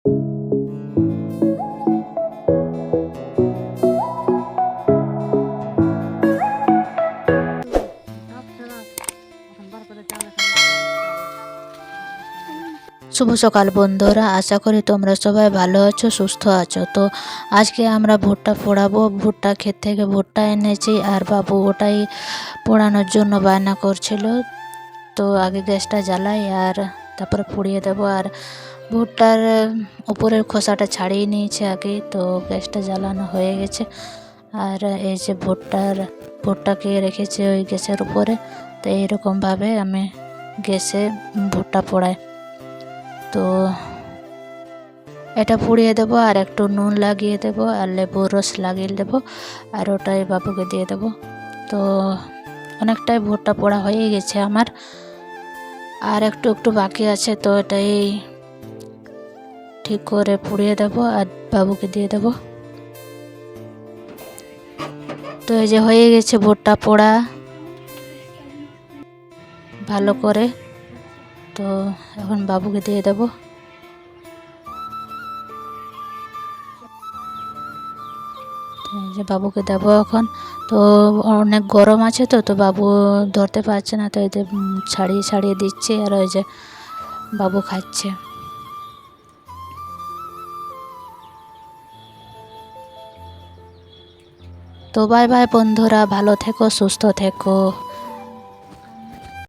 শুভ সকাল বন্ধুরা, আশা করি তোমরা সবাই ভালো আছো, সুস্থ আছো। তো আজকে আমরা ভুট্টা পোড়াবো। ভুট্টা ক্ষেত থেকে ভুট্টা এনেছি, আর বাবু ওটাই পোড়ানোর জন্য বায়না করছিল। তো আগে গ্যাসটা জ্বালাই আর তারপরে পুড়িয়ে দেবো। আর ভুট্টার উপরের খোসাটা ছাড়িয়ে নিয়েছে আগে, তো গ্যাসটা জ্বালানো হয়ে গেছে। আর এই যে ভুট্টাকে রেখেছে ওই গ্যাসের উপরে। তো এইরকমভাবে আমি গ্যাসে ভুট্টা পোড়াই। তো এটা পুড়িয়ে দেবো আর একটু নুন লাগিয়ে দেবো আর লেবুর রস লাগিয়ে দেবো, আর ওটাই বাবুকে দিয়ে দেবো। তো অনেকটাই ভুট্টা পোড়া হয়ে গেছে আমার, আর একটু একটু বাকি আছে। তো এটাই ঠিক করে পুড়িয়ে দেবো আর বাবুকে দিয়ে দেবো। তো এই যে হয়ে গেছে ভুট্টা পোড়া ভালো করে। তো এখন বাবুকে দিয়ে দেবো। যে বাবুকে দেবো এখন। তো অনেক গরম আছে, তো বাবু ধরতে পারছে না, তো এতে ছাড়িয়ে ছাড়িয়ে দিচ্ছে, আর ওই যে বাবু খাচ্ছে। তো বাই বাই বন্ধুরা, ভালো থেকো, সুস্থ থেকো।